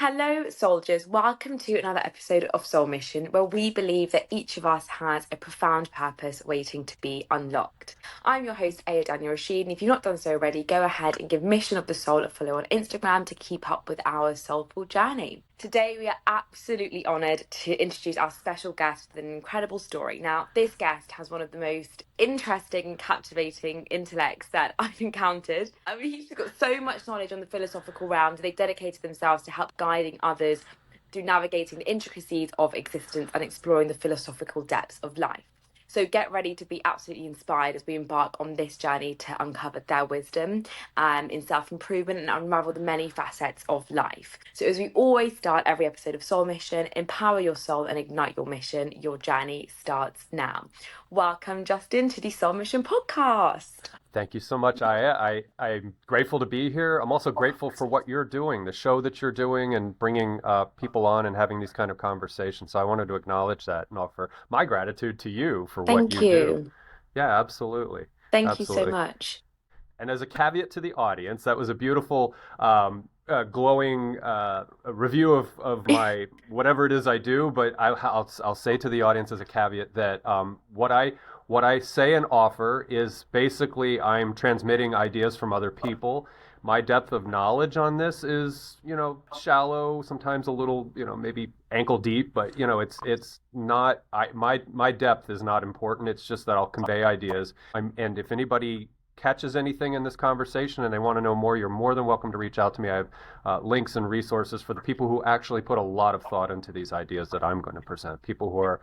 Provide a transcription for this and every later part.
Hello, soldiers. Welcome to another episode of Soul Mission, where we believe that each of us has a profound purpose waiting to be unlocked. I'm your host, Ayah Rashid, and if you've not done so already, go ahead and give Mission of the Soul a follow on Instagram to keep up with our soulful journey. Today, we are absolutely honoured to introduce our special guest with an incredible story. Now, this guest has one of the most interesting and captivating intellects that I've encountered. I mean, he's got so much knowledge on the philosophical realm. They've dedicated themselves to help guiding others through navigating the intricacies of existence and exploring the philosophical depths of life. So get ready to be absolutely inspired as we embark on this journey to uncover their wisdom in self-improvement and unravel the many facets of life. So as we always start every episode of Soul Mission, empower your soul and ignite your mission. Your journey starts now. Welcome, Justin, to the Soul Mission podcast. Thank you so much, Ayah. I'm grateful to be here. I'm also grateful for what you're doing, the show that you're doing, and bringing people on and having these kind of conversations. So I wanted to acknowledge that and offer my gratitude to you for what Thank you you. do. Yeah, absolutely. Thank you so Absolutely. much. And as a caveat to the audience, that was a beautiful, glowing review of my whatever it is I do. But I'll say to the audience as a caveat that what I say and offer is basically I'm transmitting ideas from other people. My depth of knowledge on this is, shallow, sometimes a little, maybe ankle deep, but it's not. My depth is not important. It's just that I'll convey ideas. And if anybody catches anything in this conversation and they want to know more, you're more than welcome to reach out to me. I have links and resources for the people who actually put a lot of thought into these ideas that I'm going to present, people who are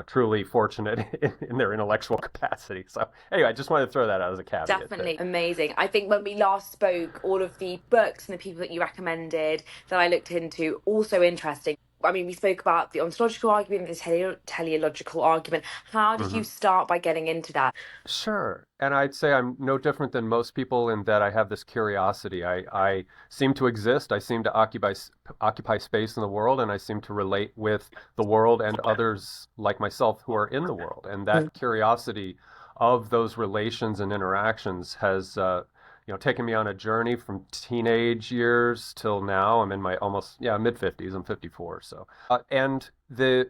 truly fortunate in their intellectual capacity. So anyway, I just wanted to throw that out as a caveat. Definitely amazing. I think when we last spoke, all of the books and the people that you recommended that I looked into, also interesting. I mean, we spoke about the ontological argument, the teleological argument. How did you start by getting into that? Sure. And I'd say I'm no different than most people in that I have this curiosity. I seem to exist. I seem to occupy space in the world, and I seem to relate with the world and others like myself who are in the world. And that curiosity of those relations and interactions has taken me on a journey from teenage years till now. I'm in my almost mid 50s. I'm 54. So and the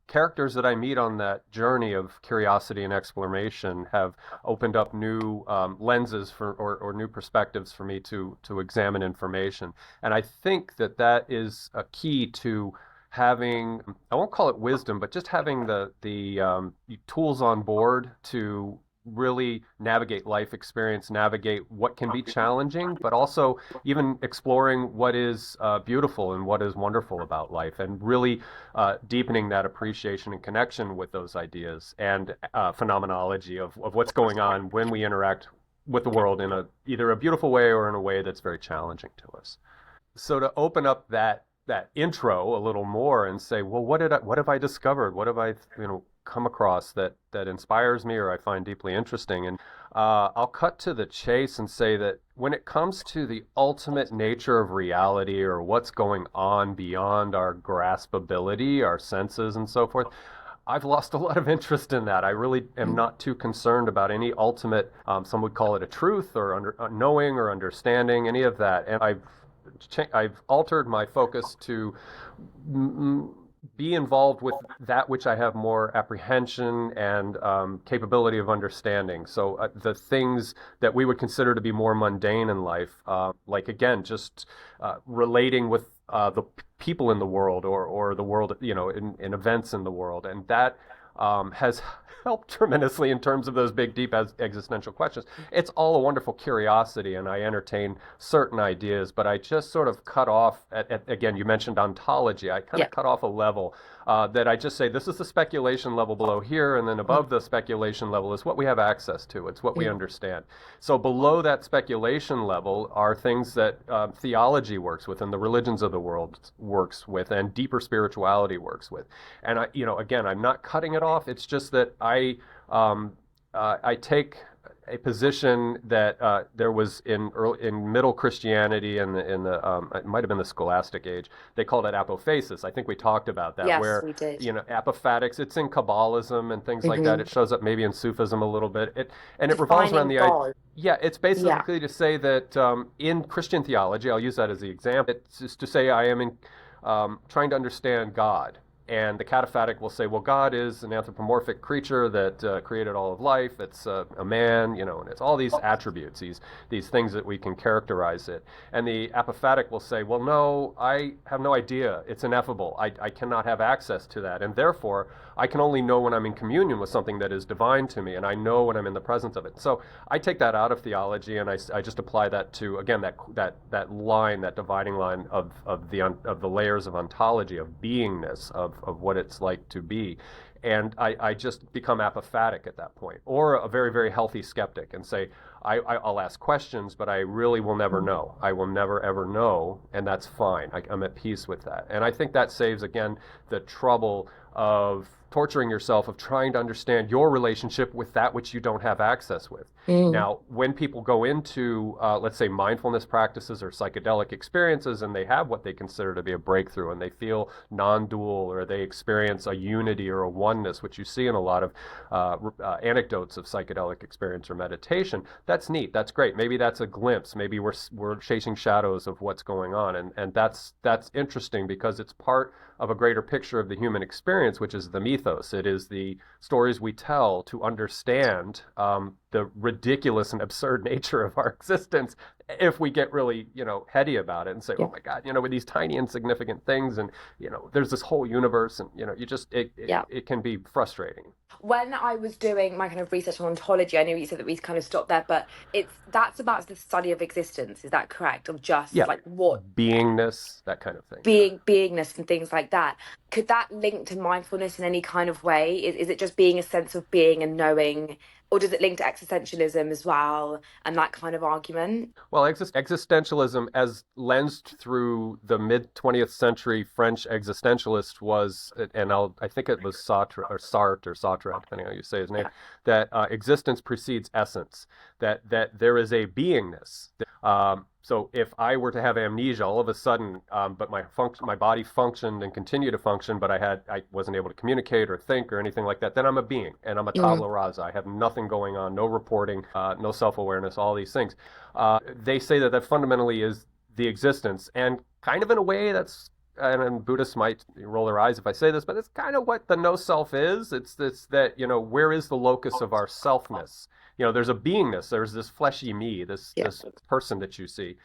characters that I meet on that journey of curiosity and exploration have opened up new lenses or new perspectives for me to examine information. And I think that is a key to having, I won't call it wisdom, but just having the tools on board to really navigate life experience, navigate what can be challenging, but also even exploring what is beautiful and what is wonderful about life, and really deepening that appreciation and connection with those ideas and phenomenology of what's going on when we interact with the world in either a beautiful way or in a way that's very challenging to us. So to open up that intro a little more and say, well, what have I discovered? What have I come across that inspires me or I find deeply interesting? And I'll cut to the chase and say that when it comes to the ultimate nature of reality or what's going on beyond our graspability, our senses and so forth, I've lost a lot of interest in that. I really am not too concerned about any ultimate, some would call it a truth or knowing or understanding, any of that. And I've altered my focus to be involved with that which I have more apprehension and capability of understanding. So the things that we would consider to be more mundane in life, like again, just relating with the people in the world or the world, in events in the world, and that has helped tremendously in terms of those big, deep existential questions. It's all a wonderful curiosity, and I entertain certain ideas, but I just sort of cut off, again, you mentioned ontology. I kind of cut off a level that I just say, this is the speculation level below here, and then above the speculation level is what we have access to. It's what we understand. So below that speculation level are things that theology works with, and the religions of the world works with, and deeper spirituality works with. And again, I'm not cutting it off. It's just that I take a position that there was in middle Christianity and in the it might have been the Scholastic age. They called it apophasis. I think we talked about that, Yes, where we did. apophatics. It's in Kabbalism and things like that. Hmm. It shows up maybe in Sufism a little bit. It revolves around Defining the idea. God. Yeah, it's Yeah. basically to say that in Christian theology, I'll use that as the example. It's just to say I am trying to understand God. And the cataphatic will say, well, God is an anthropomorphic creature that created all of life. It's a man, and it's all these attributes, these things that we can characterize it. And the apophatic will say, well, no, I have no idea. It's ineffable. I cannot have access to that. And therefore, I can only know when I'm in communion with something that is divine to me, and I know when I'm in the presence of it. So I take that out of theology, and I just apply that to, again, that line, that dividing line of the layers of ontology, of beingness, of what it's like to be. And I just become apophatic at that point, or a very, very healthy skeptic, and say, I'll ask questions, but I really will never know. I will never, ever know, and that's fine. I'm at peace with that. And I think that saves, again, the trouble of torturing yourself, of trying to understand your relationship with that which you don't have access with. Mm. Now, when people go into, let's say, mindfulness practices or psychedelic experiences, and they have what they consider to be a breakthrough, and they feel non-dual, or they experience a unity or a oneness, which you see in a lot of anecdotes of psychedelic experience or meditation, that's neat. That's great. Maybe that's a glimpse. Maybe we're chasing shadows of what's going on, and that's interesting because it's part of a greater picture of the human experience, which is the mythos. It is the stories we tell to understand the ridiculous and absurd nature of our existence. If we get really, heady about it and say, Yeah. "Oh my God," with these tiny insignificant things, and there's this whole universe, and you just Yeah. it can be frustrating. When I was doing my kind of research on ontology, I know you said that we kind of stopped there, but that's about the study of existence. Is that correct? Of just Yeah, like what beingness, that kind of thing. Yeah. beingness and things like that. Could that link to mindfulness in any kind of way? Is it just being a sense of being and knowing, or does it link to existentialism as well and that kind of argument? Well, existentialism, as lensed through the mid 20th century French existentialist, was, and I think it was Sartre, depending on how you say his name, Yeah. that existence precedes essence, that there is a beingness. So if I were to have amnesia all of a sudden, but my body functioned and continued to function, but I wasn't able to communicate or think or anything like that, then I'm a being, and I'm a Mm. tabula rasa. I have nothing going on, no reporting, no self-awareness, all these things. They say that fundamentally is the existence, and kind of in a way that's, and Buddhists might roll their eyes if I say this, but it's kind of what the no self is. It's this, that, where is the locus of our selfness? There's a beingness, there's this fleshy me, Yeah. this person that you see.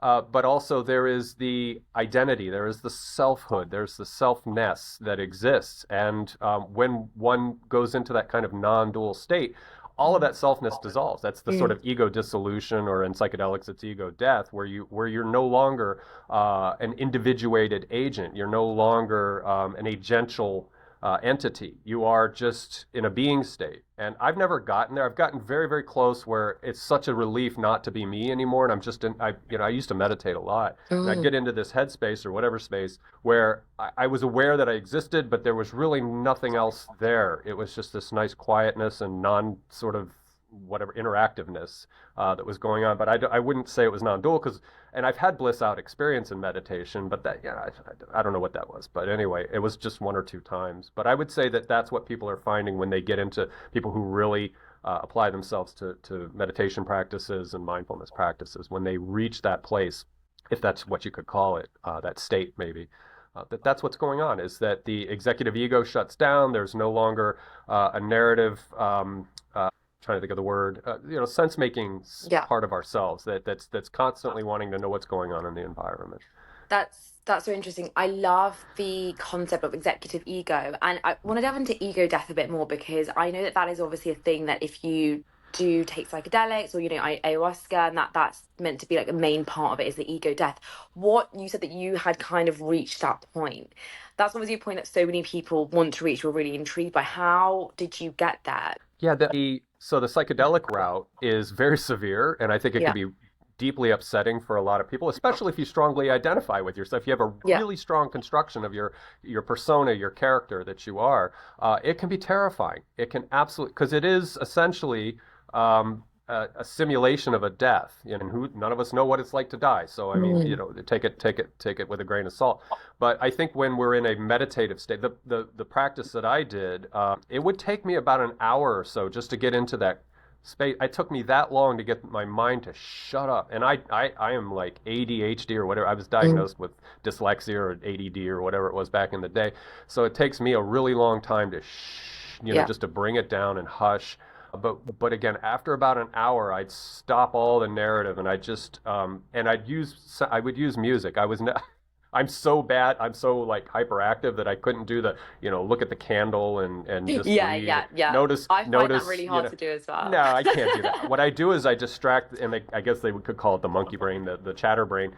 But also there is the identity, there is the selfhood, there's the selfness that exists. And when one goes into that kind of non-dual state, all of that selfness dissolves. That's the sort Mm. of ego dissolution, or in psychedelics, it's ego death, where you're no longer an individuated agent. You're no longer an agential entity. You are just in a being state. And I've never gotten there. I've gotten very, very close where it's such a relief not to be me anymore. And I'm just I used to meditate a lot. And I'd Mm. get into this headspace or whatever space where I was aware that I existed, but there was really nothing else there. It was just this nice quietness and non sort of whatever interactiveness that was going on. But I wouldn't say it was non-dual, and I've had bliss out experience in meditation, but I don't know what that was. But anyway, it was just one or two times. But I would say that that's what people are finding when they get into people who really apply themselves to meditation practices and mindfulness practices. When they reach that place, if that's what you could call it, that state maybe. That's what's going on, is that the executive ego shuts down. There's no longer a narrative trying to think of the word, sense making Yeah. part of ourselves that's constantly wanting to know what's going on in the environment. That's so interesting. I love the concept of executive ego, and I want to delve into ego death a bit more because I know that is obviously a thing that if you do take psychedelics or ayahuasca, and that's meant to be like a main part of it is the ego death. What you said that you had kind of reached that point. That's obviously a point that so many people want to reach. We're really intrigued by. How did you get there? Yeah, so the psychedelic route is very severe, and I think it can Yeah. be deeply upsetting for a lot of people, especially if you strongly identify with yourself. If you have a Yeah. really strong construction of your persona, your character that you are, it can be terrifying. It can absolutely, because it is essentially a simulation of a death, you know, and who none of us know what it's like to die. So I mean, you Mm. know, take it with a grain of salt. But I think when we're in a meditative state, the practice that I did, it would take me about an hour or so just to get into that space. It took me that long to get my mind to shut up. And I am like ADHD or whatever. I was Mm. diagnosed with dyslexia or ADD or whatever it was back in the day. So it takes me a really long time to you know, Yeah. just to bring it down and hush. But again, after about an hour, I'd stop all the narrative and I would use music. I was not, I'm so bad. I'm so like hyperactive that I couldn't do the, you know, look at the candle and just Yeah, breathe. yeah, yeah. I find that Notice, really you hard know, to do as well. no, I can't do that. What I do is I distract, and I guess they could call it the monkey brain, the chatter brain,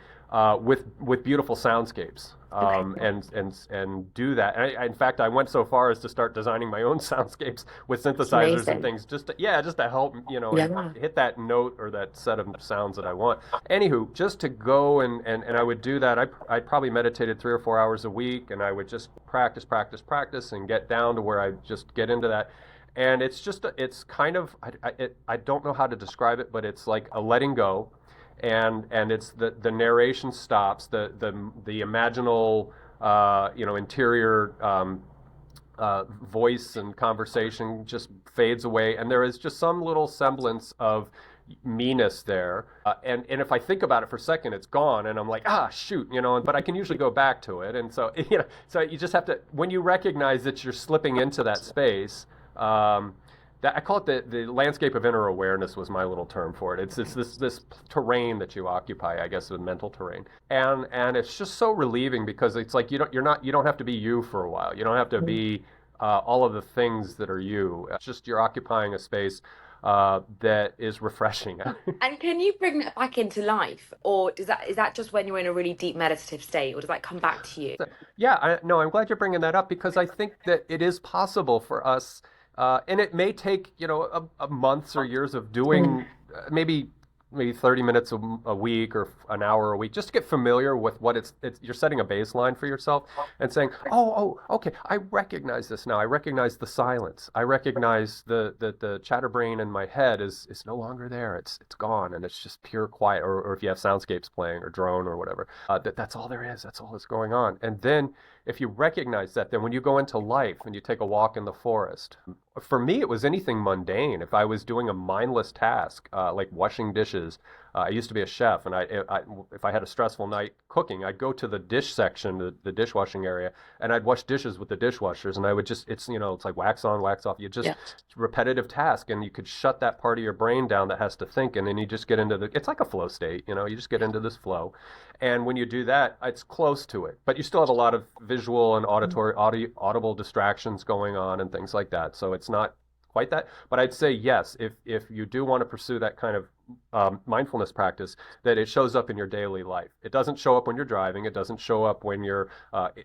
with beautiful soundscapes, Okay. and do that. And in fact, I went so far as to start designing my own soundscapes with It's synthesizers and amazing. things, yeah, just to help, you know, and Yeah. hit that note or that set of sounds that I want. Anywho, just to go and I would do that. I probably meditated 3 or 4 hours a week, and I would just practice, and get down to where I just get into that. And it's just, it's kind of, I don't know how to describe it, but it's like a letting go, and it's the narration stops, the imaginal, you know, interior voice and conversation just fades away, and there is just some little semblance of meanness there. And if I think about it for a second, it's gone, and I'm like, ah, shoot, you know. But I can usually go back to it, and so you know, so you just have to when you recognize that you're slipping into that space. That I call it the landscape of inner awareness was my little term for it. It's this terrain that you occupy, I guess, the mental terrain, and it's just so relieving because it's like you don't have to be you for a while. You don't have to be all of the things that are you. It's just you're occupying a space that is refreshing. And can you bring that back into life, or is that just when you're in a really deep meditative state, or does that come back to you? Yeah, no, I'm glad you're bringing that up because I think that it is possible for us, and it may take, you know, a months or years of Mm. doing maybe 30 minutes a week or an hour a week just to get familiar with what it's you're setting a baseline for yourself and saying, okay, I recognize this now. I recognize the silence. I recognize the chatterbrain in my head is no longer there. It's gone and it's just pure quiet. Or if you have soundscapes playing or drone or whatever, that's all there is. That's all that's going on. And then if you recognize that, then when you go into life and you take a walk in the forest, for me, it was anything mundane. If I was doing a mindless task, like washing dishes, I used to be a chef, and if I had a stressful night cooking, I'd go to the dish section, the dishwashing area, and I'd wash dishes with the dishwashers, and I would just, it's, you know, it's like wax on, wax off. You just, Yeah. repetitive task, and you could shut that part of your brain down that has to think, and then you just get into it's like a flow state, you know, you just get into this flow. And when you do that, it's close to it, but you still have a lot of visual and audible distractions going on and things like that. So it's not quite that. But I'd say yes, if you do want to pursue that kind of mindfulness practice, that it shows up in your daily life. It doesn't show up when you're driving. It doesn't show up when you're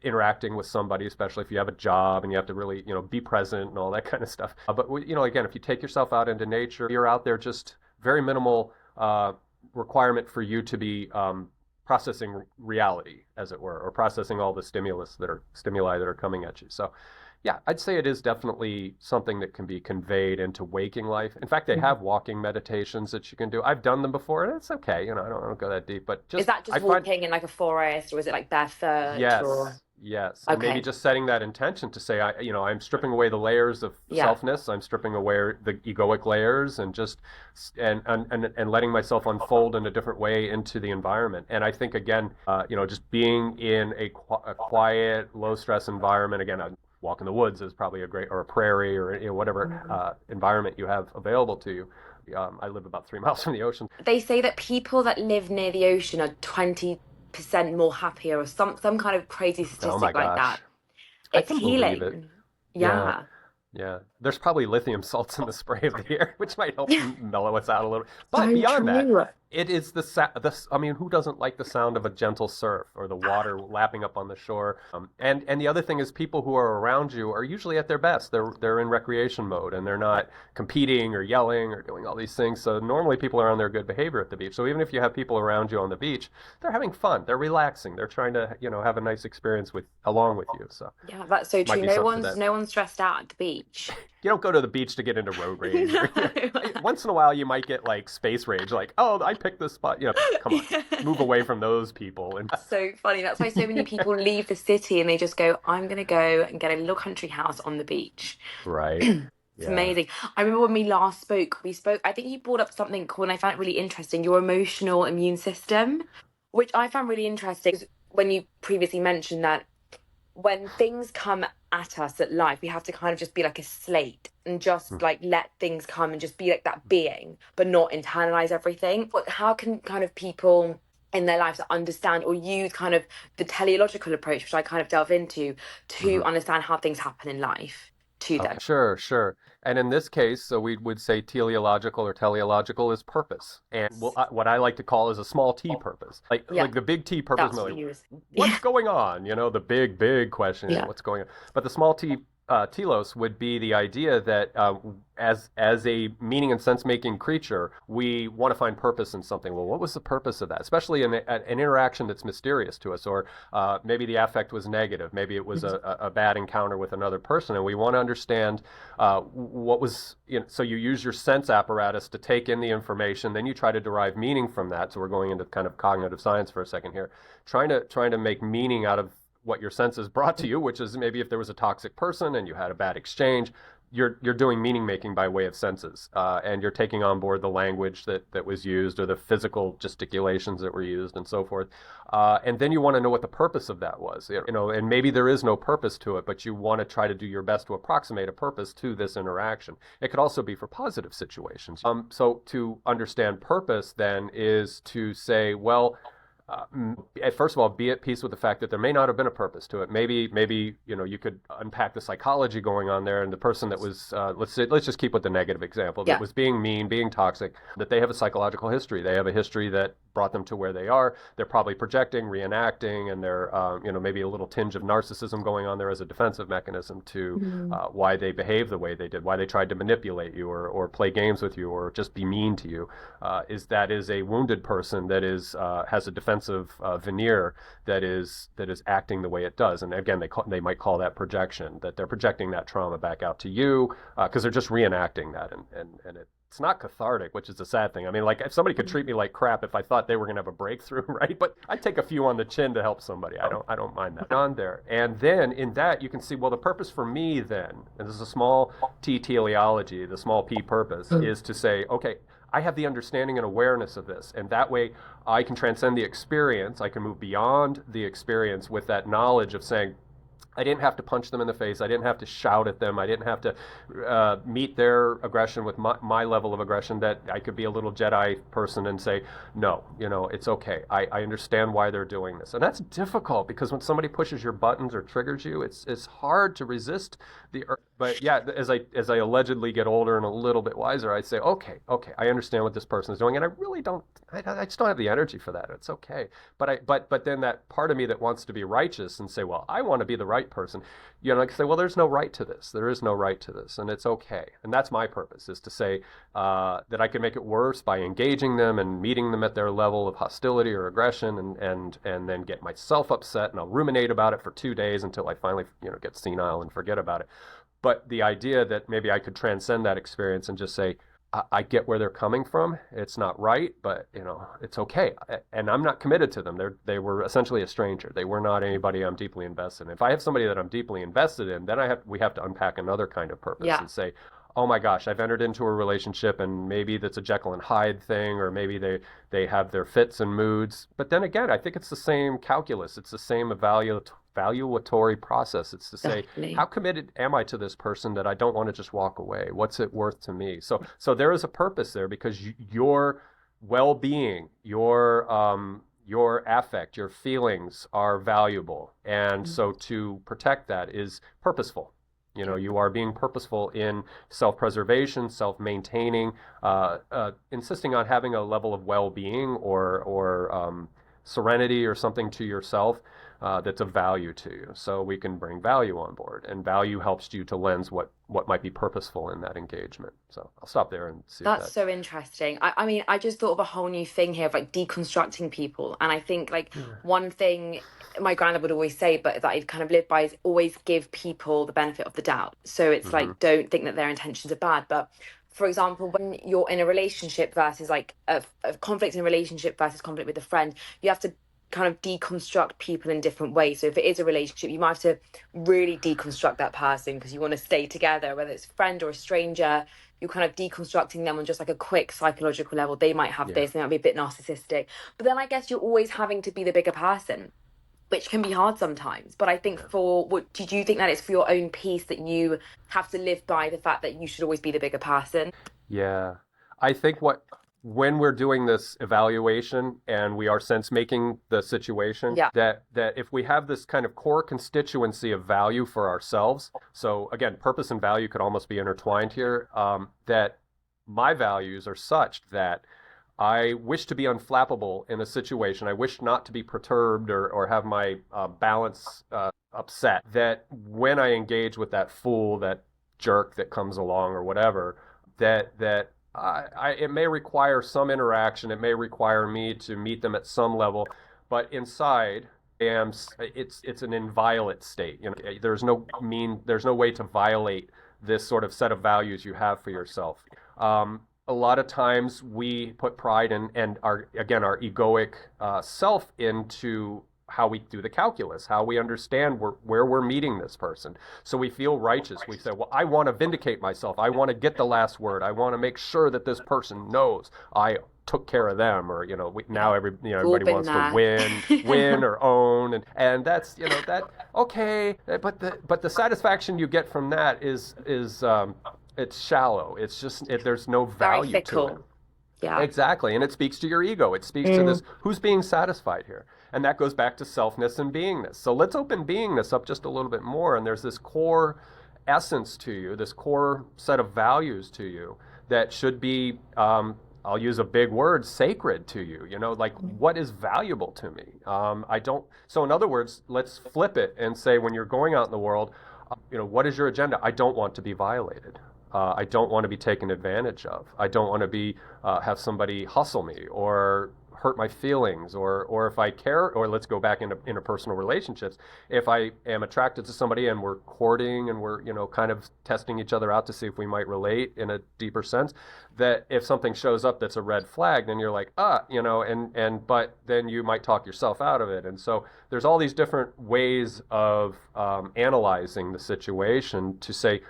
interacting with somebody, especially if you have a job and you have to really, you know, be present and all that kind of stuff. But you know, again, if you take yourself out into nature, you're out there just very minimal requirement for you to be processing reality, as it were, or processing all the stimuli that are coming at you. So, yeah, I'd say it is definitely something that can be conveyed into waking life. In fact, they Mhm. have walking meditations that you can do. I've done them before, and it's okay. You know, I don't go that deep, but Is just that I just find walking in like a forest, or is it like barefoot, or yes, and maybe okay? just setting that intention to say, you know, I'm stripping away the layers of Yeah. selfness. I'm stripping away the egoic layers, and just and letting myself unfold in a different way into the environment. And I think again, you know, just being in a quiet, low stress environment. Again, a walk in the woods is probably a great, or a prairie, or you know, whatever Mhm. environment you have available to you. I live about 3 miles from the ocean. They say that people that live near the ocean are 20% more happier, or some kind of crazy Oh my statistic like that. gosh, I It's can believe it. healing. Yeah. Yeah. Yeah, there's probably lithium salts in the spray of the air, which might help mellow us out a little. But So beyond that, true. It is I mean, who doesn't like the sound of a gentle surf or the water lapping up on the shore? And the other thing is, people who are around you are usually at their best. They're in recreation mode, and they're not competing or yelling or doing all these things. So normally people are on their good behavior at the beach. So even if you have people around you on the beach, they're having fun. They're relaxing. They're trying to, have a nice experience with along with you. So Yeah, that's so might true. be No something to one's that. no one's stressed out at the beach. You don't go to the beach to get into road rage. No. Once in a while, you might get like space rage, like, oh, I picked this spot. Come on, Yeah. move away from those people. And So funny. That's why so many people leave the city and they just go, I'm gonna go and get a little country house on the beach. right, It's yeah. amazing. I remember when we last spoke, I think you brought up something cool and I found it really interesting, your emotional immune system, which I found really interesting 'cause when you previously mentioned that when things come at us at life, we have to kind of just be like a slate and just like let things come and just be like that being, but not internalize everything. But how can kind of people in their lives understand or use kind of the teleological approach, which I kind of delve into, to Mhm. understand how things happen in life to Okay, them? sure, sure. And in this case, so we would say teleological or teleological is purpose, and what I like to call is a small T purpose, Yeah, like the big T purpose, that's like what you was. what's Yeah, going on? The big question is yeah. what's going on. But the small T telos would be the idea that as a meaning and sense making creature, we want to find purpose in something. Well, what was the purpose of that? Especially in an interaction that's mysterious to us, or maybe the affect was negative, maybe it was a bad encounter with another person, and we want to understand what was. So you use your sense apparatus to take in the information, then you try to derive meaning from that. So we're going into kind of cognitive science for a second here, trying to make meaning out of what your senses brought to you, which is maybe if there was a toxic person and you had a bad exchange, you're doing meaning making by way of senses, and you're taking on board the language that was used or the physical gesticulations that were used and so forth, and then you want to know what the purpose of that was, and maybe there is no purpose to it, but you want to try to do your best to approximate a purpose to this interaction. It could also be for positive situations. So to understand purpose then is to say, well, first of all, be at peace with the fact that there may not have been a purpose to it. Maybe you could unpack the psychology going on there, and the person that was let's just keep with the negative example, that Yeah. was being mean, being toxic, that they have a psychological history. They have a history that brought them to where they are. They're probably projecting, reenacting, and they're maybe a little tinge of narcissism going on there as a defensive mechanism to Mm. why they behave the way they did, why they tried to manipulate you or play games with you or just be mean to you. Is a wounded person that is has a defensive veneer that is acting the way it does. And again, they might call that projection, that they're projecting that trauma back out to you because they're just reenacting that, and it's not cathartic, which is a sad thing. I mean, like if somebody could treat me like crap if I thought they were going to have a breakthrough, right? But I'd take a few on the chin to help somebody. I don't mind that. On there, and then in that you can see, well, the purpose for me then, and this is a small T teleology, the small P purpose, is to say, okay, I have the understanding and awareness of this, and that way I can transcend the experience. I can move beyond the experience with that knowledge of saying, I didn't have to punch them in the face. I didn't have to shout at them. I didn't have to meet their aggression with my level of aggression. That I could be a little Jedi person and say, no, it's okay. I understand why they're doing this. And that's difficult because when somebody pushes your buttons or triggers you, it's hard to resist the. But yeah, as I allegedly get older and a little bit wiser, I say, okay, I understand what this person is doing, and I really don't. I just don't have the energy for that. It's okay. But then that part of me that wants to be righteous and say, well, I want to be the right person, like say, well, there's no right to this. There is no right to this, and it's okay. And that's my purpose, is to say that I can make it worse by engaging them and meeting them at their level of hostility or aggression, and then get myself upset, and I'll ruminate about it for 2 days until I finally get senile and forget about it. But the idea that maybe I could transcend that experience and just say, I get where they're coming from. It's not right, but it's okay. And I'm not committed to them. They were essentially a stranger. They were not anybody I'm deeply invested in. If I have somebody that I'm deeply invested in, then we have to unpack another kind of purpose Yeah. and say, oh my gosh, I've entered into a relationship, and maybe that's a Jekyll and Hyde thing, or maybe they have their fits and moods. But then again, I think it's the same calculus. It's the same evaluatory process. It's to say, how Definitely. committed am I to this person that I don't want to just walk away? What's it worth to me? So there is a purpose there, because your well-being, your affect, your feelings are valuable, and so to protect that is purposeful. You know, you are being purposeful in self-preservation, self-maintaining, insisting on having a level of well-being or serenity or something to yourself that's of value to you. So we can bring value on board, and value helps you to lens what might be purposeful in that engagement. So I'll stop there and see if That's that. so interesting. I mean, I just thought of a whole new thing here of like deconstructing people. And I think like Yeah. one thing my granddad would always say, but that I'd kind of live by is always give people the benefit of the doubt. So it's Mm-hmm. like, don't think that their intentions are bad. But for example, when you're in a relationship versus like a conflict in a relationship versus conflict with a friend, you have to kind of deconstruct people in different ways. So if it is a relationship, you might have to really deconstruct that person because you want to stay together, whether it's a friend or a stranger. You're kind of deconstructing them on just like a quick psychological level. They might have Yeah. this, they might be a bit narcissistic. But then I guess you're always having to be the bigger person, which can be hard sometimes. But I think Yeah. for what did you think that it's for your own peace that you have to live by the fact that you should always be the bigger person? Yeah. I think what when we're doing this evaluation and we are sense making the situation, Yeah. that if we have this kind of core constituency of value for ourselves, so again, purpose and value could almost be intertwined here, that my values are such that I wish to be unflappable in a situation. I wish not to be perturbed or have my balance upset. That when I engage with that fool, that jerk that comes along or whatever, that it may require some interaction. It may require me to meet them at some level, but inside, it's an inviolate state. You know, there's no way to violate this sort of set of values you have for yourself. A lot of times we put pride and our egoic self into how we do the calculus, how we understand where we're meeting this person. So we feel righteous. We say, well, I want to vindicate myself. I want to get the last word. I want to make sure that this person knows I took care of them, or now Yeah. We've all everybody been wants to there. win or own, and that's that okay, but the satisfaction you get from that is it's shallow. It's just there's no Very value to it. fickle. Yeah. Exactly. And it speaks to your ego. It speaks to Mm. this who's being satisfied here. And that goes back to selfness and beingness. So let's open beingness up just a little bit more. And there's this core essence to you, this core set of values to you that should be, I'll use a big word, sacred to you. You know, like what is valuable to me? I don't. So, in other words, let's flip it and say when you're going out in the world, what is your agenda? I don't want to be violated. I don't want to be taken advantage of. I don't want to be have somebody hustle me or hurt my feelings, or if I care, or let's go back into interpersonal relationships. If I am attracted to somebody and we're courting and we're kind of testing each other out to see if we might relate in a deeper sense, that if something shows up that's a red flag, then you're like but then you might talk yourself out of it. And so there's all these different ways of analyzing the situation to say,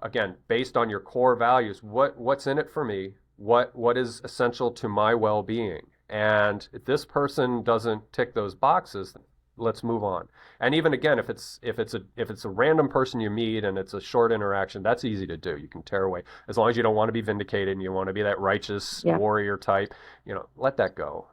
again, based on your core values, what's in it for me? What is essential to my well-being? And if this person doesn't tick those boxes, let's move on. And even again, if it's a random person you meet and it's a short interaction, that's easy to do. You can tear away as long as you don't want to be vindicated and you want to be that righteous Yeah. warrior type. Let that go.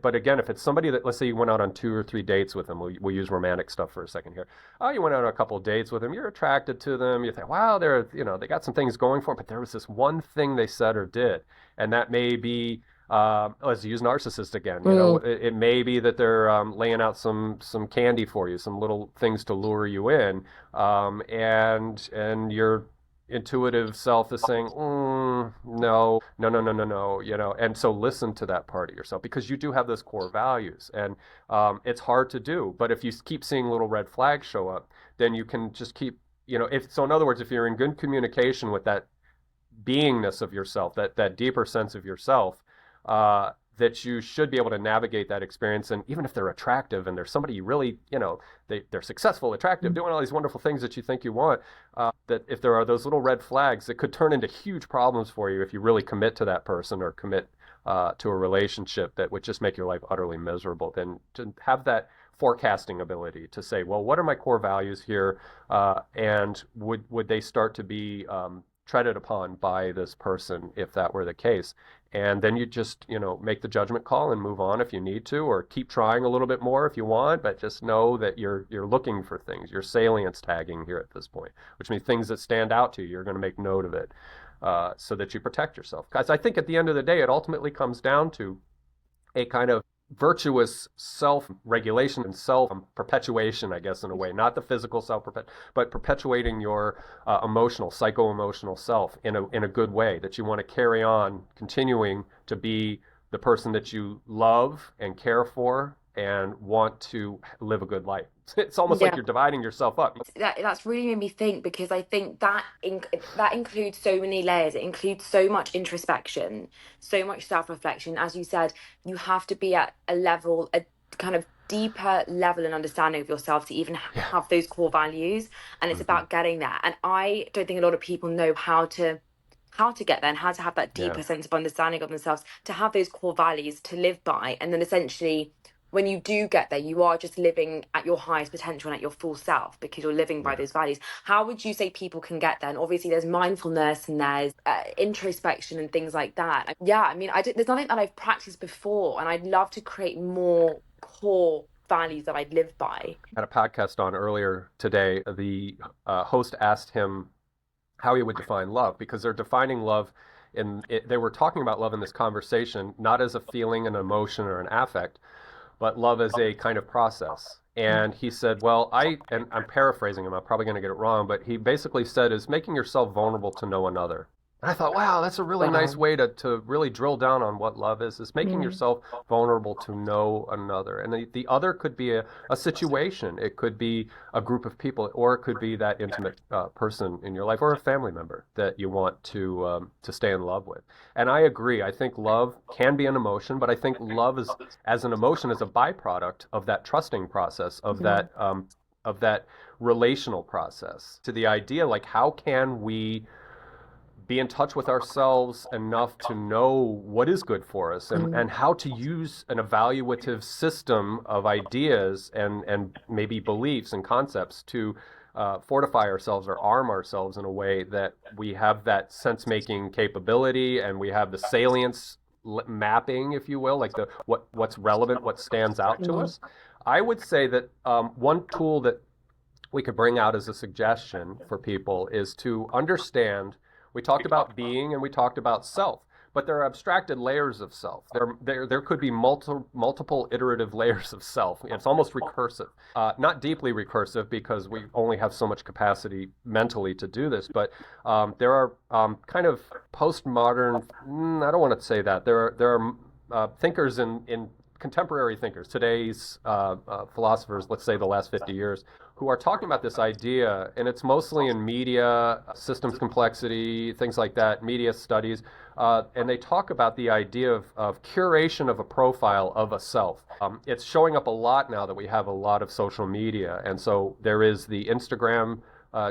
But again, if it's somebody that, let's say you went out on 2 or 3 dates with them, we'll use romantic stuff for a second here. Oh, you went out on a couple of dates with them. You're attracted to them. You think, wow, they got some things going for them, but there was this one thing they said or did, and that may be let's use narcissist again. Mm. It may be that they're laying out some candy for you, some little things to lure you in, and your intuitive self is saying, no, no, no, no, no, no, and so listen to that part of yourself because you do have those core values, and it's hard to do. But if you keep seeing little red flags show up, then you can just keep, if so. In other words, if you're in good communication with that beingness of yourself, that deeper sense of yourself, that you should be able to navigate that experience. And even if they're attractive and they're somebody you really, they're successful, attractive, doing all these wonderful things that you think you want, that if there are those little red flags that could turn into huge problems for you if you really commit to that person or commit to a relationship that would just make your life utterly miserable, then to have that forecasting ability to say, well, what are my core values here? And would they start to be treaded upon by this person if that were the case. And then you just, make the judgment call and move on if you need to, or keep trying a little bit more if you want, but just know that you're looking for things. You're salience tagging here at this point, which means things that stand out to you, you're going to make note of it, so that you protect yourself. Because I think at the end of the day, it ultimately comes down to a kind of virtuous self-regulation and self-perpetuation, I guess, in a way, not the physical but perpetuating your emotional, psycho-emotional self in a good way, that you want to carry on, continuing to be the person that you love and care for and want to live a good life. It's almost like Yeah. you're dividing yourself up. That's really made me think, because I think that includes so many layers. It includes so much introspection, so much self-reflection. As you said, you have to be at a kind of deeper level and understanding of yourself to even Yeah. have those core values. And it's Mm-hmm. about getting there. And I don't think a lot of people know how to get there and how to have that Yeah. deeper sense of understanding of themselves, to have those core values to live by. And then essentially, when you do get there, you are just living at your highest potential and at your full self, because you're living by Yeah. those values. How would you say people can get there? And obviously, there's mindfulness and there's introspection and things like that. Yeah, I mean, there's nothing that I've practiced before, and I'd love to create more core values that I'd live by. I had a podcast on earlier today. The host asked him how he would define love, because they're defining love they were talking about love in this conversation not as a feeling, an emotion, or an affect, but love as a kind of process. And he said, well, and I'm paraphrasing him, I'm probably going to get it wrong, but he basically said is making yourself vulnerable to know another. And I thought, wow, that's a really nice Wow. way to really drill down on what love is making Mm. yourself vulnerable to know another. And the other could be a situation. It could be a group of people, or it could be that intimate person in your life, or a family member that you want to stay in love with. And I agree. I think love can be an emotion, but I think love is, as an emotion, is a byproduct of that trusting process, Mm. of that relational process. To the idea, like, how can we be in touch with ourselves enough to know what is good for us, Mm. and how to use an evaluative system of ideas and maybe beliefs and concepts to fortify ourselves or arm ourselves in a way that we have that sense making capability, and we have the salience mapping, if you will, like what's relevant, what stands out to Mm. us. I would say that one tool that we could bring out as a suggestion for people is to understand. We talked about being and we talked about self, but there are abstracted layers of self. There could be multiple iterative layers of self. It's almost recursive, not deeply recursive, because we only have so much capacity mentally to do this. But there are kind of postmodern. I don't want to say that. There are thinkers in contemporary thinkers, today's philosophers, let's say the last 50 years, who are talking about this idea, and it's mostly in media, systems complexity, things like that, media studies, and they talk about the idea of curation of a profile of a self. It's showing up a lot now that we have a lot of social media, and so there is the Instagram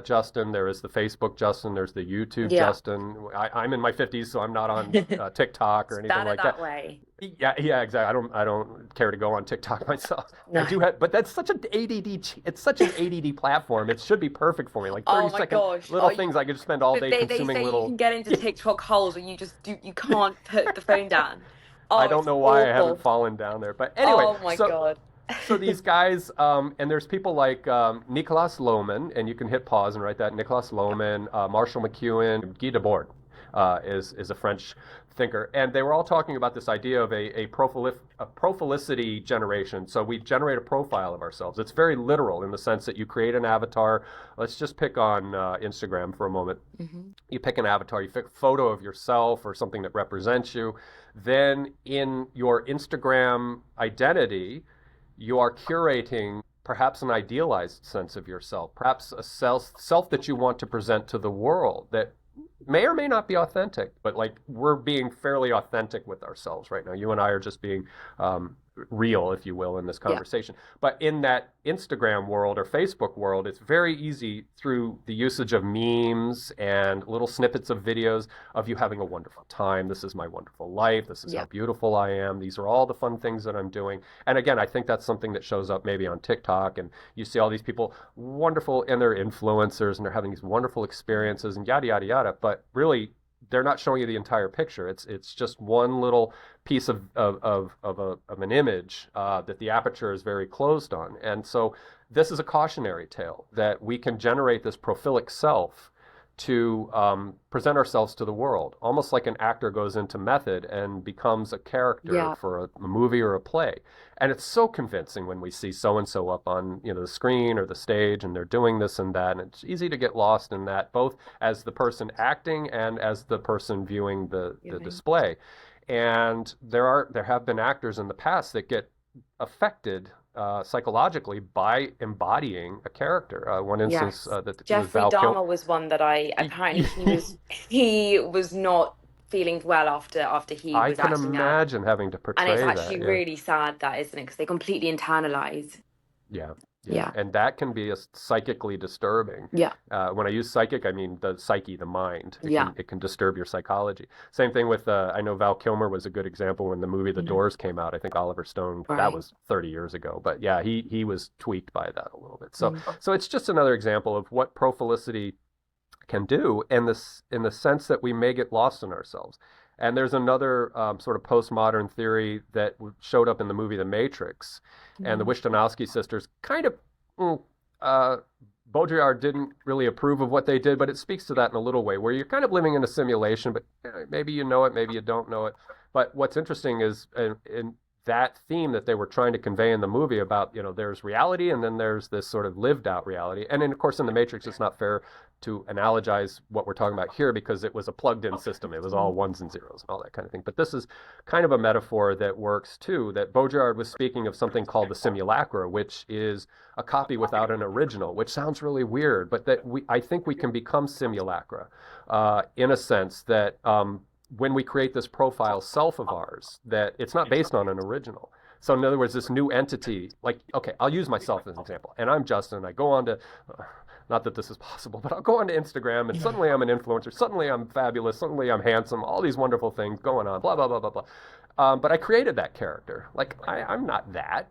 Justin, there is the Facebook Justin, there's the YouTube Yeah. Justin. I'm in my 50s, so I'm not on TikTok or anything Stand it like that. that way. Yeah, yeah, exactly. I don't care to go on TikTok myself. I No. do have, but that's such an ADD. It's such an ADD platform. It should be perfect for me. Like Oh 30 my second gosh. little things I could just spend all But day they consuming say you little. can get into TikTok holes where you can't put the phone down. I Oh, don't it's know why I haven't awful. fallen down there, but anyway, Oh my God. so these guys, and there's people like Nicolas Lohmann, and you can hit pause and write that. Nicolas Lohmann, Marshall McLuhan, Guy Debord is a French thinker, and they were all talking about this idea of a prophilicity generation. So we generate a profile of ourselves. It's very literal in the sense that you create an avatar. Let's just pick on Instagram for a moment. Hmm. You pick an avatar, you pick a photo of yourself or something that represents you. Then in your Instagram identity, you are curating perhaps an idealized sense of yourself, perhaps a self that you want to present to the world that may or may not be authentic, but like we're being fairly authentic with ourselves right now. You and I are just being real, if you will, in this Yeah. conversation. But in that Instagram world or Facebook world, it's very easy through the usage of memes and little snippets of videos of you having a wonderful time. This is my wonderful life. This is how Yeah. beautiful I am. These are all the fun things that I'm doing. And again, I think that's something that shows up maybe on TikTok, and you see all these people wonderful and they're influencers and they're having these wonderful experiences and yada yada yada. But really, they're not showing you the entire picture. It's just one little piece of an image that the aperture is very closed on. And so this is a cautionary tale that we can generate this prophilic self to present ourselves to the world, almost like an actor goes into method and becomes a character Yeah. for a movie or a play. And it's so convincing when we see so and so up on the screen or the stage, and they're doing this and that, and it's easy to get lost in that, both as the person acting and as the person viewing the Viewing. display. And there have been actors in the past that get affected psychologically by embodying a character. One instance Yes. that was Jeffrey Val Kilmer. Dahmer was one that I apparently he was not feeling well after he I was can acting that. imagine having to And it's portray that. actually Yeah. really sad that, isn't it? Because they completely internalize. Yeah, yeah, Yeah. and that can be psychically disturbing. Yeah. When I use psychic, I mean the psyche, the mind. Yeah. It can disturb your psychology. Same thing with I know Val Kilmer was a good example when the movie The Mhm. Doors came out. I think Oliver Stone, that Right. was 30 years ago, but yeah, he was tweaked by that a little bit. So Mm. so it's just another example of what prophilicity can do, and this in the sense that we may get lost in ourselves. And there's another sort of postmodern theory that showed up in the movie The Matrix, and the Mm. Wishtonowski sisters kind of mm, uh, Baudrillard didn't really approve of what they did, but it speaks to that in a little way, where you're kind of living in a simulation, but maybe you know it, maybe you don't know it. But what's interesting is in that theme that they were trying to convey in the movie about, there's reality and then there's this sort of lived out reality. And then, of course, in The Matrix, it's not fair to analogize what we're talking about here because it was a plugged in system. It was all ones and zeros and all that kind of thing. But this is kind of a metaphor that works too, that Baudrillard was speaking of something called the simulacra, which is a copy without an original, which sounds really weird, but I think we can become simulacra in a sense that when we create this profile self of ours, that it's not based on an original. So in other words, this new entity, like, okay, I'll use myself as an example. And I'm Justin. I go on to, not that this is possible, but I'll go onto Instagram and suddenly I'm an influencer. Suddenly I'm fabulous. Suddenly I'm handsome. All these wonderful things going on, blah, blah, blah, blah, blah. But I created that character. Like, I'm not that,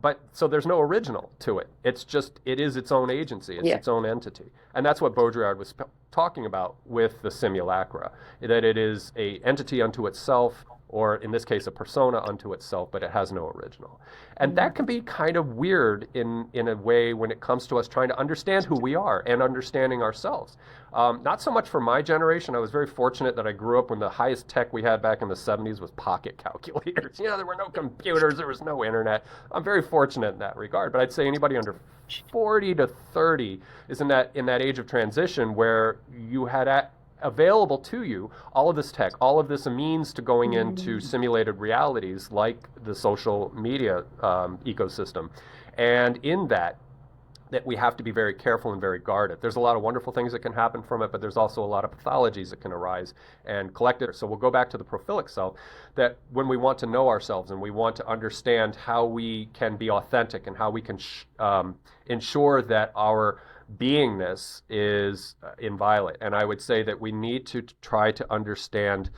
but so there's no original to it. It is its own agency. It's Yeah. its own entity. And that's what Baudrillard was talking about with the simulacra, that it is a entity unto itself, or in this case, a persona unto itself, but it has no original. And that can be kind of weird in a way when it comes to us trying to understand who we are and understanding ourselves. Not so much for my generation. I was very fortunate that I grew up when the highest tech we had back in the 70s was pocket calculators. There were no computers, there was no internet. I'm very fortunate in that regard. But I'd say anybody under 40 to 30 is in that age of transition where you had available to you all of this tech, all of this a means to going into simulated realities like the social media ecosystem. And in that we have to be very careful and very guarded. There's a lot of wonderful things that can happen from it, but there's also a lot of pathologies that can arise and collect it. So we'll go back to the prophilic self, that when we want to know ourselves and we want to understand how we can be authentic and how we can ensure that our beingness is inviolate. And I would say that we need to try to understand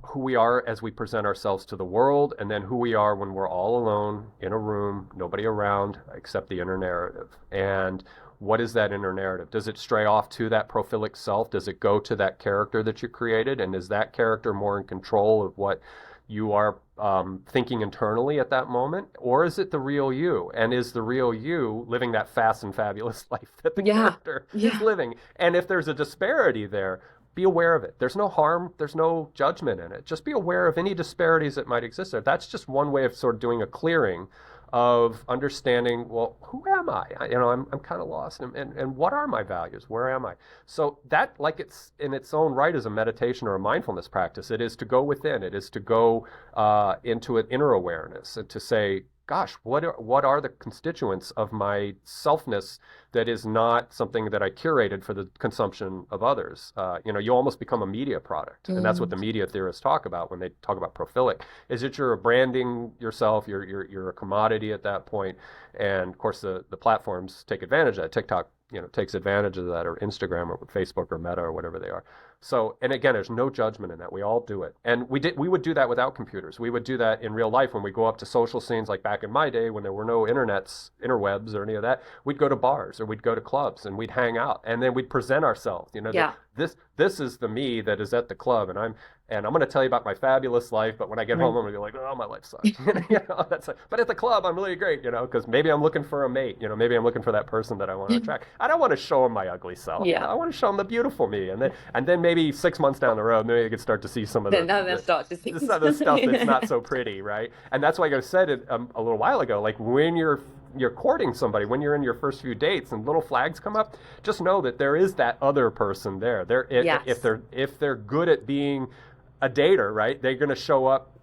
who we are as we present ourselves to the world, and then who we are when we're all alone in a room, nobody around except the inner narrative. And what is that inner narrative? Does it stray off to that prophilic self? Does it go to that character that you created? And is that character more in control of what you are thinking internally at that moment? Or is it the real you? And is the real you living that fast and fabulous life that the character is living? And if there's a disparity there, be aware of it. There's no harm, there's no judgment in it. Just be aware of any disparities that might exist there. That's just one way of sort of doing a clearing of understanding, well, who am I? I'm kind of lost. And what are my values? Where am I? So that, like, it's in its own right as a meditation or a mindfulness practice. It is to go within. It is to go into an inner awareness and to say, gosh, what are the constituents of my selfness that is not something that I curated for the consumption of others? You almost become a media product, and that's what Mm. the media theorists talk about when they talk about prophilic. Is that you're branding yourself, you're a commodity at that point, and of course the platforms take advantage of that. TikTok, takes advantage of that, or Instagram, or Facebook, or Meta, or whatever they are. So, and again, there's no judgment in that. We all do it. And we would do that without computers. We would do that in real life when we go up to social scenes, like back in my day when there were no interwebs or any of that. We'd go to bars or we'd go to clubs and we'd hang out and then we'd present ourselves, that Yeah. this is the me that is at the club, and I'm going to tell you about my fabulous life, but when I get home, Mm. I'm going to be like, oh, my life sucks. That's but at the club, I'm really great, because maybe I'm looking for a mate, maybe I'm looking for that person that I want to attract. I don't want to show them my ugly self, Yeah. I want to show them the beautiful me, and then maybe 6 months down the road, maybe I could start to see some of Then the now they'll the, start to see. some of the stuff that's not so pretty, right? And that's why I said it a little while ago, like when you're courting somebody, when you're in your first few dates and little flags come up, just know that there is that other person there. If Yes. they're good at being a dater, right? They're going to show up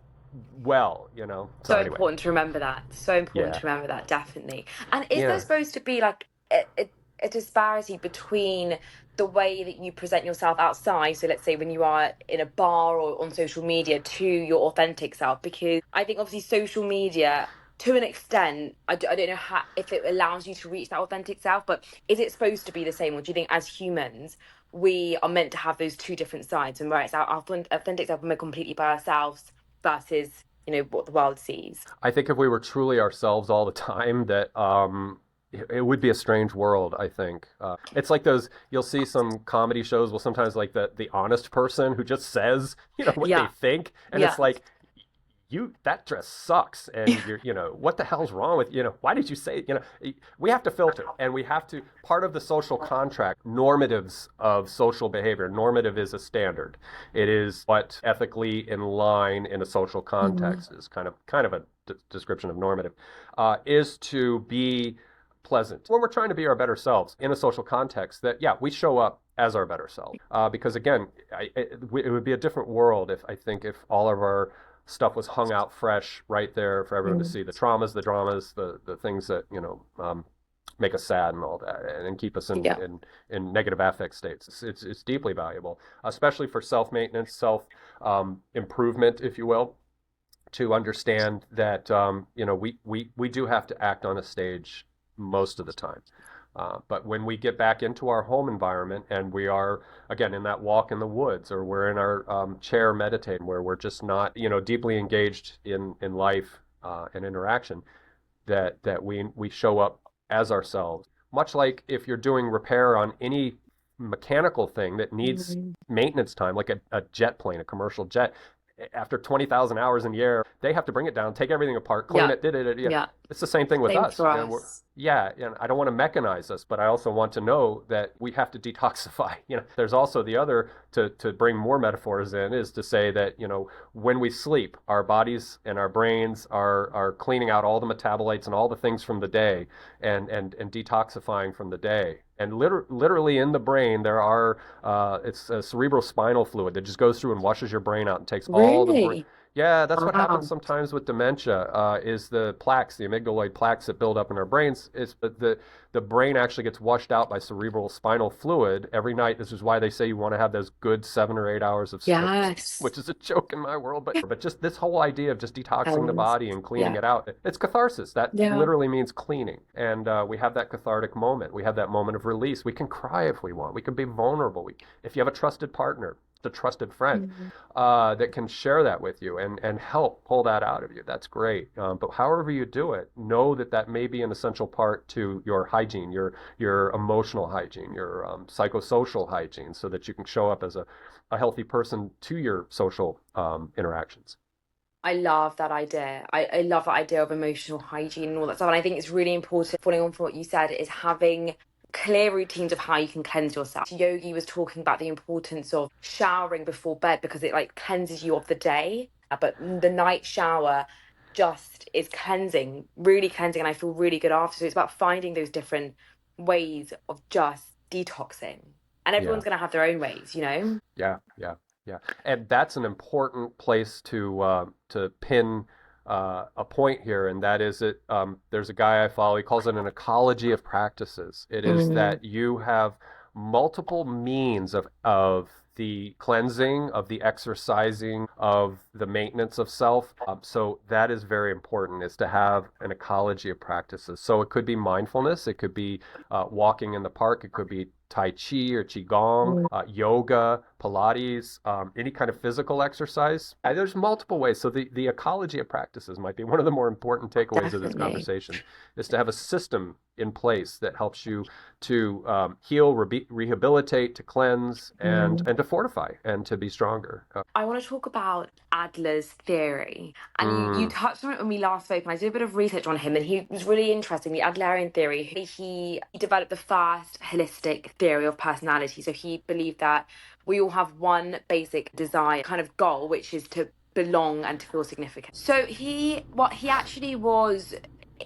well, So So anyway, important to remember that. So important yeah, to remember that, definitely. And is there yeah. supposed to be like a disparity between the way that you present yourself outside? So let's say when you are in a bar or on social media to your authentic self, because I think obviously social media, to an extent, I don't know how, if it allows you to reach that authentic self, but is it supposed to be the same? Or do you think as humans, we are meant to have those two different sides, and where it's our authentic self and we're completely by ourselves versus what the world sees. I think if we were truly ourselves all the time, that it would be a strange world. I think it's like those. You'll see some comedy shows. Well, sometimes like the honest person who just says what they Yeah, think, and yeah. it's like that dress sucks, and what the hell's wrong with why did you say we have to filter, and we have to, part of the social contract, normatives of social behavior. Normative is a standard. It is what ethically in line in a social Mhm. context is kind of a description of normative, is to be pleasant when we're trying to be our better selves in a social context. That, yeah, we show up as our better self, because again, it would be a different world if, I think, if all of our stuff was hung out fresh right there for everyone to Mm. see, the traumas, the dramas, the things that make us sad and all that, and keep us in Yeah. negative affect states. It's deeply valuable, especially for self maintenance, self improvement, if you will, to understand that we do have to act on a stage most of the time. But when we get back into our home environment and we are, again, in that walk in the woods, or we're in our chair meditating, where we're just not, deeply engaged in life and interaction, that we show up as ourselves. Much like if you're doing repair on any mechanical thing that needs Mm. maintenance time, like a jet plane, a commercial jet, after 20,000 hours in the air, they have to bring it down, take everything apart, clean Yeah. it, did it. Yeah. Yeah. It's the same thing with Same us. for us. Yeah, and I don't want to mechanize us, but I also want to know that we have to detoxify. There's also the other, to bring more metaphors in, is to say that, when we sleep, our bodies and our brains are cleaning out all the metabolites and all the things from the day, and detoxifying from the day. And literally in the brain, there are it's a cerebral spinal fluid that just goes through and washes your brain out and takes all the brain. Really? Yeah, that's what happens Wow. sometimes with dementia. Is the plaques, the amygdaloid plaques that build up in our brains, is the brain actually gets washed out by cerebral spinal fluid every night. This is why they say you want to have those good 7 or 8 hours of sleep, Yes. which is a joke in my world. But just this whole idea of just detoxing the Elements. body and cleaning Yeah. it out, it's catharsis. That Yeah. literally means cleaning, and we have that cathartic moment. We have that moment of release. We can cry if we want. We can be vulnerable. If you have a trusted partner, a trusted friend, Mm. that can share that with you and help pull that out of you, that's great. But however you do it, know that may be an essential part to your hygiene, your emotional hygiene, your psychosocial hygiene, so that you can show up as a healthy person to your social interactions. I love that idea. I love that idea of emotional hygiene and all that stuff. And I think it's really important, following on from what you said, is having clear routines of how you can cleanse yourself. Yogi was talking about the importance of showering before bed because it like cleanses you of the day. But the night shower just is cleansing, really cleansing, and I feel really good after. So it's about finding those different ways of just detoxing. And Yeah. everyone's gonna have their own ways. Yeah, yeah, yeah. And that's an important place to pin a point here, and that is that there's a guy I follow. He calls it an ecology of practices. It is Mm, that you have multiple means of the cleansing, of the exercising, of the maintenance of self. So that is very important, is to have an ecology of practices. So it could be mindfulness, it could be walking in the park, it could be Tai Chi or Qigong, mm, yoga, Pilates, any kind of physical exercise. There's multiple ways. So the ecology of practices might be one of the more important takeaways of this definitely. conversation, is to have a system in place that helps you to heal, rehabilitate, to cleanse, Mm. and to fortify, and to be stronger. I want to talk about Adler's theory. And you Mm, touched on it when we last spoke, and I did a bit of research on him, and he was really interesting. The Adlerian theory, he developed the first holistic theory of personality. So he believed that we all have one basic desire, kind of goal, which is to belong and to feel significant. So what he actually was,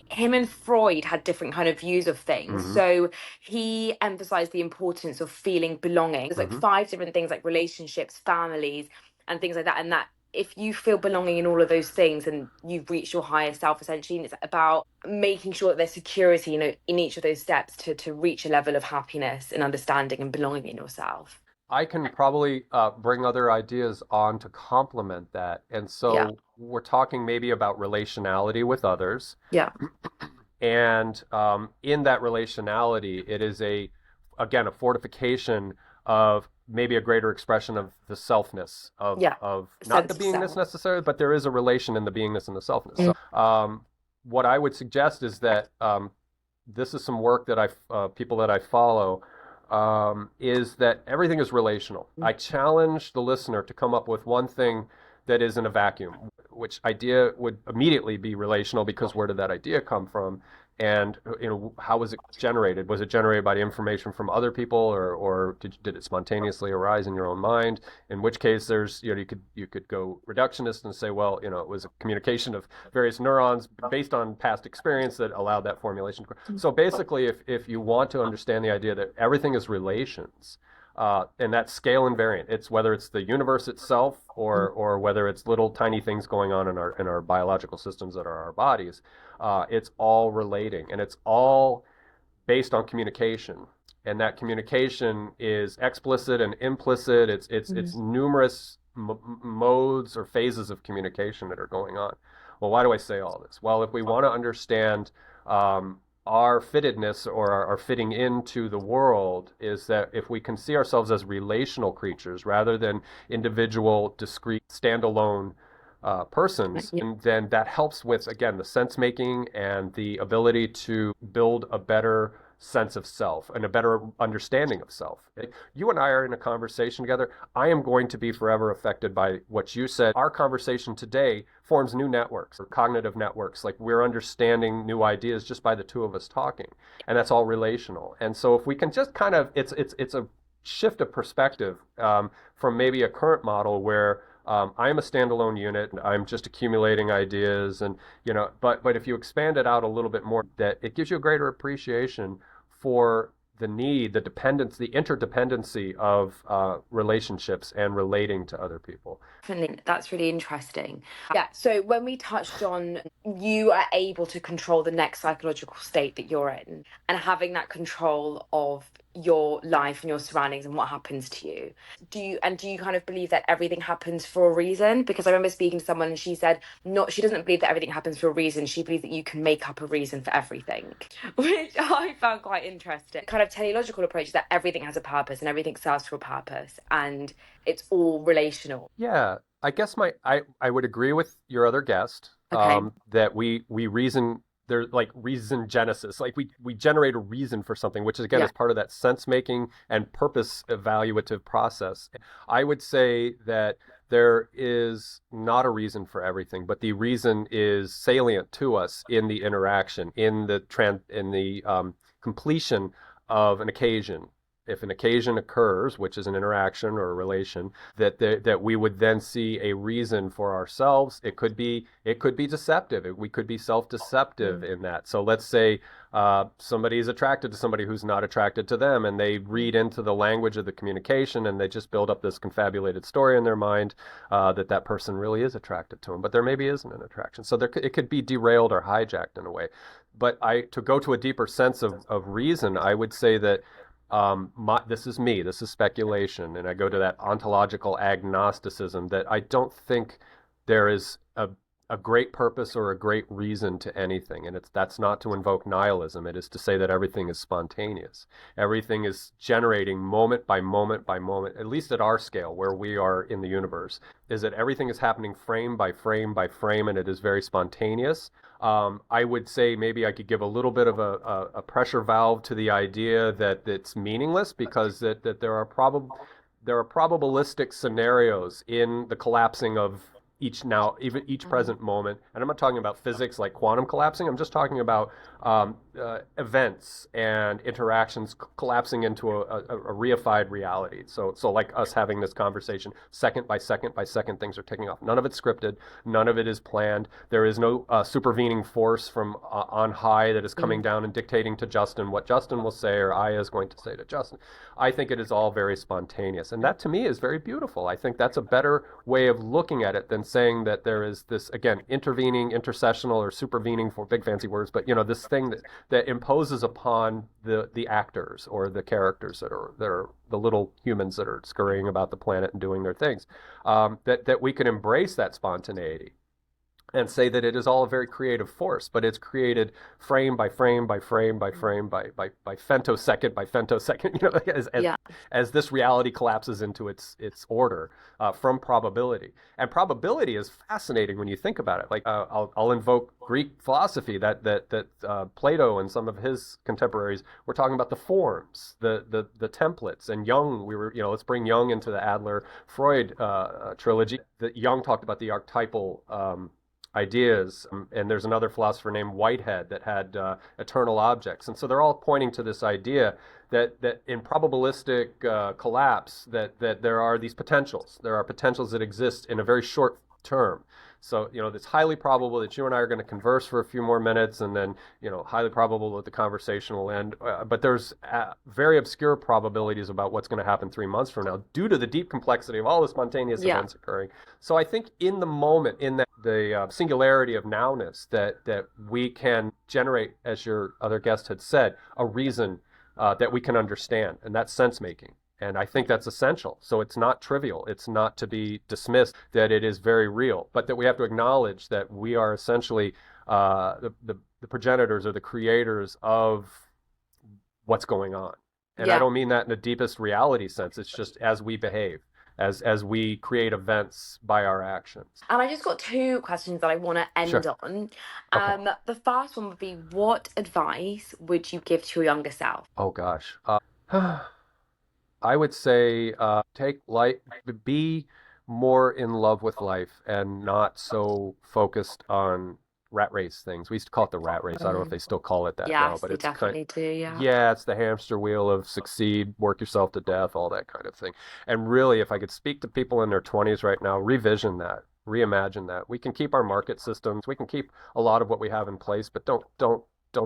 him and Freud had different kind of views of things. hmm So he emphasized the importance of feeling belonging. There's like hmm five different things, like relationships, families, and things like that. And that if you feel belonging in all of those things, and you've reached your higher self essentially, and it's about making sure that there's security, in each of those steps to reach a level of happiness and understanding and belonging in yourself. I can probably bring other ideas on to complement that. And Yeah. so we're talking maybe about relationality with others. Yeah. And in that relationality, it is again, a fortification of maybe a greater expression of the selfness Yeah. of not the Sense of beingness self. necessarily, but there is a relation in the beingness and the selfness. Mm, So, what I would suggest is that this is some work that people that I follow, is that everything is relational. mm, I challenge the listener to come up with one thing that is in a vacuum, which idea would immediately be relational, because where did that idea come from? And how was it generated? Was it generated by information from other people, or did it spontaneously arise in your own mind? In which case, there's you could go reductionist and say, well, it was a communication of various neurons based on past experience that allowed that formulation. mm, So basically, if you want to understand the idea that everything is relations, and that's scale invariant. It's whether it's the universe itself, mm, or whether it's little tiny things going on in our biological systems that are our bodies. It's all relating, and it's all based on communication. And that communication is explicit and implicit. It's mm. numerous modes or phases of communication that are going on. Well, why do I say all this? Well, if we want to understand our fittedness, or our fitting into the world, is that if we can see ourselves as relational creatures rather than individual, discrete, standalone persons, Yeah. and then that helps with, again, the sense making and the ability to build a better sense of self and a better understanding of self. You and I are in a conversation together. I am going to be forever affected by what you said. Our conversation today forms new networks, or cognitive networks. Like, we're understanding new ideas just by the two of us talking, and that's all relational. And so if we can just kind of, it's a shift of perspective, from maybe a current model where I'm a standalone unit. I'm just accumulating ideas, and but if you expand it out a little bit more, that it gives you a greater appreciation for the need, the dependence, the interdependency of relationships and relating to other people. Definitely. That's really interesting. Yeah. So when we touched on, you are able to control the next psychological state that you're in, and having that control of your life and your surroundings and what happens to you. Do you kind of believe that everything happens for a reason? Because I remember speaking to someone, and she said not she doesn't believe that everything happens for a reason. She believes that you can make up a reason for everything, which I found quite interesting. Kind of teleological approach is that everything has a purpose and everything serves for a purpose, and it's all relational. Yeah, I guess I would agree with your other guest, Okay. that we reason, there's like reason genesis, like we generate a reason for something, which is, again, Yeah. is part of that sense making and purpose evaluative process. I would say that there is not a reason for everything, but the reason is salient to us in the interaction, in the completion of an occasion. if an occasion occurs, which is an interaction or a relation, that we would then see a reason for ourselves. It could be deceptive. We could be self-deceptive Mm. in that. So let's say somebody is attracted to somebody who's not attracted to them, and they read into the language of the communication, and they just build up this confabulated story in their mind that person really is attracted to them, but there maybe isn't an attraction. So it could be derailed or hijacked in a way. But to go to a deeper sense of reason, I would say that this is me, this is speculation, and I go to that ontological agnosticism that I don't think there is a great purpose or a great reason to anything. And that's not to invoke nihilism. It is to say that everything is spontaneous. Everything is generating moment by moment by moment, at least at our scale where we are in the universe, is that everything is happening frame by frame by frame, and it is very spontaneous. I would say maybe I could give a little bit of a pressure valve to the idea that it's meaningless, because that there are probabilistic scenarios in the collapsing of even each Mm. present moment. And I'm not talking about physics like quantum collapsing. I'm just talking about events and interactions collapsing into a reified reality. So like us having this conversation, second by second by second, things are ticking off. None of it's scripted. None of it is planned. There is no supervening force from on high that is coming Mm. down and dictating to Justin what Justin will say or Ayah is going to say to Justin. I think it is all very spontaneous. And that to me is very beautiful. I think that's a better way of looking at it than saying that there is this, again, intervening, intercessional, or supervening, for big fancy words, but this thing that imposes upon the actors or the characters that are the little humans that are scurrying about the planet and doing their things. That we can embrace that spontaneity and say that it is all a very creative force, but it's created frame by frame by frame by frame by femtosecond by femtosecond, Yeah. as this reality collapses into its order from probability. And probability is fascinating when you think about it. Like I'll invoke Greek philosophy that Plato and some of his contemporaries were talking about the forms, the templates, and Jung. Let's bring Jung into the Adler Freud trilogy. That Jung talked about the archetypal ideas. And there's another philosopher named Whitehead that had eternal objects. And so they're all pointing to this idea that in probabilistic collapse, that there are these potentials. There are potentials that exist in a very short term. So, it's highly probable that you and I are going to converse for a few more minutes, and then, highly probable that the conversation will end. But there's very obscure probabilities about what's going to happen 3 months from now due to the deep complexity of all the spontaneous Yeah. events occurring. So I think in the moment, in the singularity of nowness, that we can generate, as your other guest had said, a reason that we can understand, and that's sense making. And I think that's essential. So it's not trivial. It's not to be dismissed that it is very real, but that we have to acknowledge that we are essentially the progenitors or the creators of what's going on. And I Yeah. don't mean that in the deepest reality sense. It's just as we behave, as we create events by our actions. And I just got two questions that I want to end Sure. on. Okay. The first one would be, what advice would you give to your younger self? Oh gosh. I would say take life, be more in love with life and not so focused on rat race things. We used to call it the rat race. I don't know if Mm. they still call it that now, Yes, but they it's kind definitely do. Yeah. yeah, it's the hamster wheel of succeed, work yourself to death, all that kind of thing. And really, if I could speak to people in their 20s right now, revision that, reimagine that. We can keep our market systems, we can keep a lot of what we have in place, but don't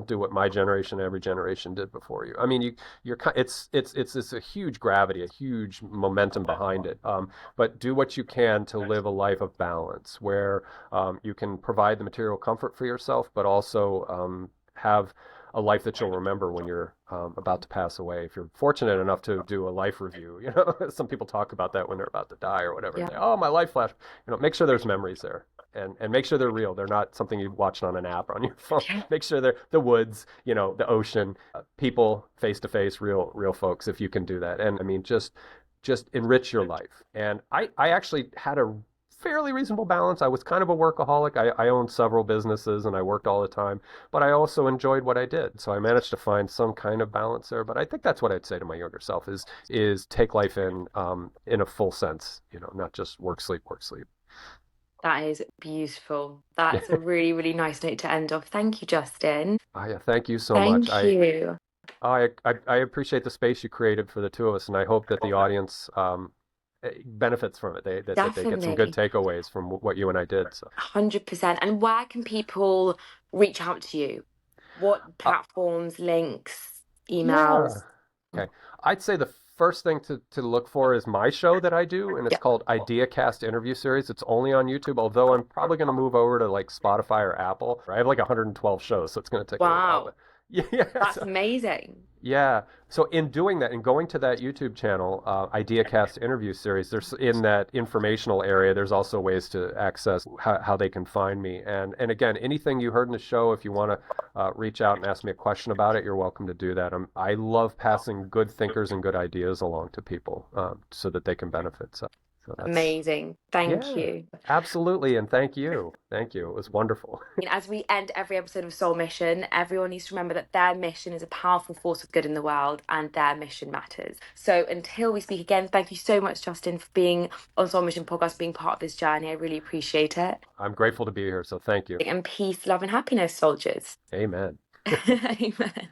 do what my generation, every generation did before you. I mean, it's a huge gravity, a huge momentum behind it. But do what you can to live a life of balance, where you can provide the material comfort for yourself, but also have a life that you'll remember when you're about to pass away. If you're fortunate enough to do a life review, some people talk about that when they're about to die or whatever. Yeah. They, oh, my life flash. Make sure there's memories there, and make sure they're real. They're not something you watch on an app or on your phone. Yeah. Make sure they're the woods, the ocean, people face to face, real folks. If you can do that, and I mean, just enrich your life. And I actually had a fairly reasonable balance. I was kind of a workaholic. I owned several businesses and I worked all the time, but I also enjoyed what I did. So I managed to find some kind of balance there. But I think that's what I'd say to my younger self is take life in a full sense, not just work, sleep. That is beautiful. That's a really, really nice note to end off. Thank you, Justin. Ah, yeah, thank you so much. Thank you. I appreciate the space you created for the two of us, and I hope that the audience benefits from it. That they get some good Definitely. takeaways from what you and I did. So, 100%. And where can people reach out to you? What uh, platforms, links, yeah. emails? Okay. I'd say the first thing to look for is my show that I do, and it's Yeah. called IdeaCast Interview Series. It's only on YouTube, although I'm probably going to move over to like Spotify or Apple. I have like 112 shows, so it's going to take a little while. Wow. But yeah, That's amazing. yeah. So in doing that and going to that YouTube channel, IdeaCast interview series, there's in that informational area, there's also ways to access how they can find me. And again, anything you heard in the show, if you want to reach out and ask me a question about it, you're welcome to do that. I love passing good thinkers and good ideas along to people so that they can benefit. So that's, Amazing. Thank yeah, you. absolutely. And thank you. Thank you. It was wonderful. As we end every episode of Soul Mission, everyone needs to remember that their mission is a powerful force of good in the world and their mission matters. So until we speak again, thank you so much, Justin, for being on Soul Mission podcast, being part of this journey. I really appreciate it. I'm grateful to be here. So thank you. And peace, love, and happiness, soldiers. Amen. Amen.